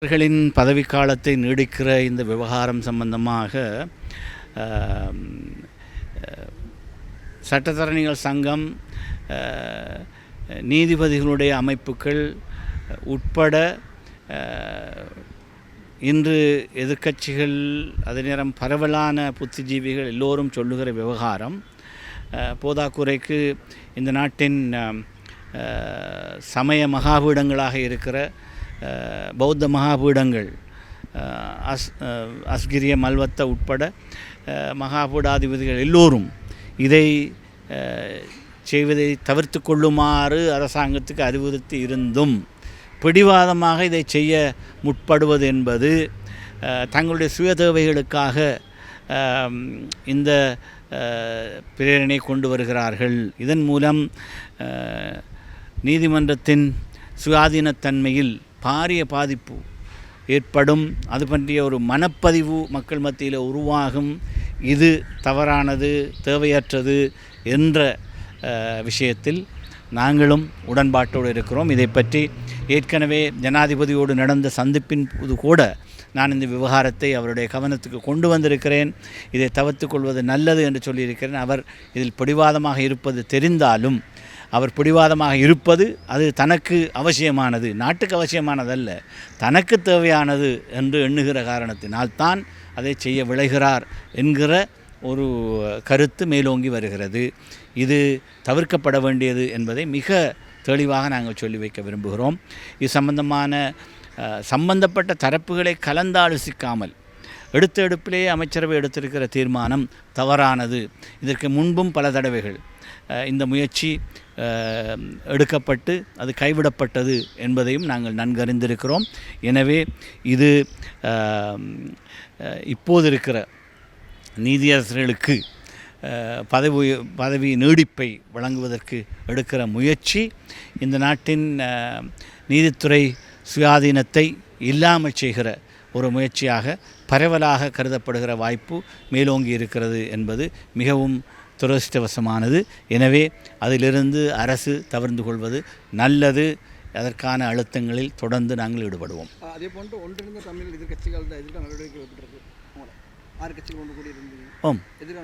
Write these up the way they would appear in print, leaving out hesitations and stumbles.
அவர்களின் பதவிக்காலத்தை நீடிக்கிற இந்த விவகாரம் சம்பந்தமாக சட்டத்தரணிகள் சங்கம், நீதிபதிகளுடைய அமைப்புகள் உட்பட இன்று எதிர்க்கட்சிகள், அதே நேரம் பரவலான புத்திஜீவிகள் எல்லோரும் சொல்லுகிற விவகாரம், போதாக்குறைக்கு இந்த நாட்டின் சமய மகாபீடங்களாக இருக்கிற பௌத்த மகாபீடங்கள், அஸ்கிரிய மல்வத்த உட்பட மகாபீடாதிபதிகள் எல்லோரும் இதை செய்வதை தவிர்த்து கொள்ளுமாறு அரசாங்கத்துக்கு அறிவுறுத்தி இருந்தும் பிடிவாதமாக இதை செய்ய முற்படுவது என்பது தங்களுடைய சுய தேவைகளுக்காக இந்த பிரேரணை கொண்டு வருகிறார்கள். இதன் மூலம் நீதிமன்றத்தின் சுயாதீனத்தன்மையில் பாரிய பாதிப்பு ஏற்படும். அது பற்றிய ஒரு மனப்பதிவு மக்கள் மத்தியில் உருவாகும். இது தவறானது, தேவையற்றது என்ற விஷயத்தில் நாங்களும் உடன்பாட்டோடு இருக்கிறோம். இதை பற்றி ஏற்கனவே ஜனாதிபதியோடு நடந்த சந்திப்பின் போது கூட நான் இந்த விவகாரத்தை அவருடைய கவனத்துக்கு கொண்டு வந்திருக்கிறேன். இதை தவிர்த்து கொள்வது நல்லது என்று சொல்லியிருக்கிறேன். அவர் இதில் பிடிவாதமாக இருப்பது தெரிந்தாலும் அவர் பிடிவாதமாக இருப்பது அது தனக்கு அவசியமானது, நாட்டுக்கு அவசியமானதல்ல, தனக்கு தேவையானது என்று எண்ணுகிற காரணத்தினால்தான் அதை செய்ய விளைகிறார் என்கிற ஒரு கருத்து மேலோங்கி வருகிறது. இது தவிர்க்கப்பட வேண்டியது என்பதை மிக தெளிவாக நாங்கள் சொல்லி வைக்க விரும்புகிறோம். இது சம்பந்தப்பட்ட தரப்புகளை கலந்தாலோசிக்காமல் எடுத்த எடுப்பிலே அமைச்சரவை எடுத்திருக்கிற தீர்மானம் தவறானது. இதற்கு முன்பும் பல தடவைகள் இந்த முயற்சி எடுக்கப்பட்டு அது கைவிடப்பட்டது என்பதையும் நாங்கள் நன்கறிந்திருக்கிறோம். எனவே இது இப்போது இருக்கிற நீதியரசர்களுக்கு பதவி நீடிப்பை வழங்குவதற்கு எடுக்கிற முயற்சி இந்த நாட்டின் நீதித்துறை சுயாதீனத்தை இல்லாமல் செய்கிற ஒரு முயற்சியாக பரவலாக கருதப்படுகிற வாய்ப்பு மேலோங்கி இருக்கிறது என்பது மிகவும் துரதிர்ஷ்டவசமானது. எனவே அதிலிருந்து அரசு தவிர்த்து கொள்வது நல்லது. அதற்கான அழுத்தங்களில் தொடர்ந்து நாங்கள் ஈடுபடுவோம். அதே போன்று ஒன்றிணைந்த தமிழ் எதிர்க்கட்சிகள் எதிர்கால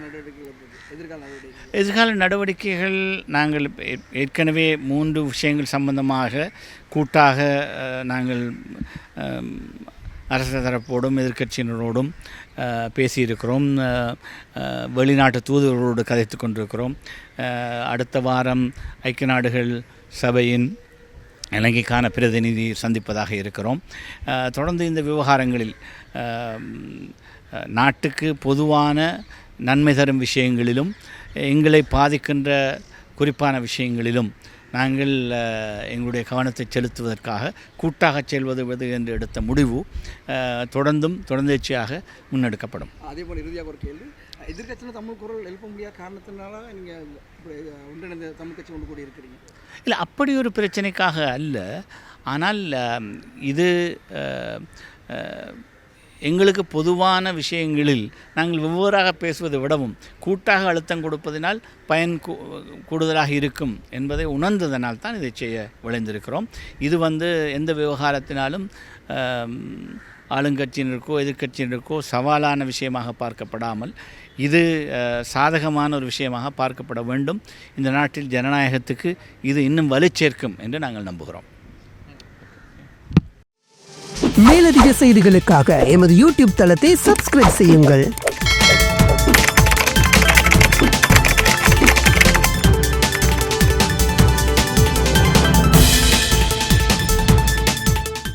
நடவடிக்கை எதிர்கால நடவடிக்கைகள் நாங்கள் ஏற்கனவே 3 விஷயங்கள் சம்பந்தமாக கூட்டாக நாங்கள் அரசு தரப்போடும் எதிர்க்கட்சியினரோடும் பேசியிருக்கிறோம். வெளிநாட்டு தூதுவர்களோடு கதைத்து கொண்டிருக்கிறோம். அடுத்த வாரம் ஐக்கிய நாடுகள் சபையின் இலங்கைக்கான பிரதிநிதி சந்திப்பதாக இருக்கிறோம். தொடர்ந்து இந்த விவகாரங்களில் நாட்டுக்கு பொதுவான நன்மை தரும் விஷயங்களிலும் எங்களை பாதிக்கின்ற குறிப்பான விஷயங்களிலும் நாங்கள் எங்களுடைய கவனத்தை செலுத்துவதற்காக கூட்டாக செல்வது என்று எடுத்த முடிவு தொடர்ந்தேர்ச்சியாக முன்னெடுக்கப்படும். அதேபோல் இறுதியாக ஒரு கேள்வி, எதிர்கட்சியில் தமிழ் குரல் எழுப்ப முடியாத காரணத்தினால நீங்கள் ஒன்றிணைந்த தமிழ் கட்சி கொண்டு கூடி இருக்கிறீங்க? இல்லை, அப்படி ஒரு பிரச்சனைக்காக அல்ல. ஆனால் இது எங்களுக்கு பொதுவான விஷயங்களில் நாங்கள் வெவ்வேறாக பேசுவதை விடவும் கூட்டாக அழுத்தம் கொடுப்பதனால் பயன் கூடுதலாக இருக்கும் என்பதை உணர்ந்ததனால் தான் இதை செய்ய விளைந்திருக்கிறோம். இது எந்த விவகாரத்தினாலும் ஆளுங்கட்சியினருக்கோ எதிர்க்கட்சியினருக்கோ சவாலான விஷயமாக பார்க்கப்படாமல் இது சாதகமான ஒரு விஷயமாக பார்க்கப்பட வேண்டும். இந்த நாட்டில் ஜனநாயகத்துக்கு இது இன்னும் வலுச்சேர்க்கும் என்று நாங்கள் நம்புகிறோம். மேலதிக செய்திகளுக்காக எமது யூடியூப் தளத்தை சப்ஸ்கிரைப் செய்யுங்கள்.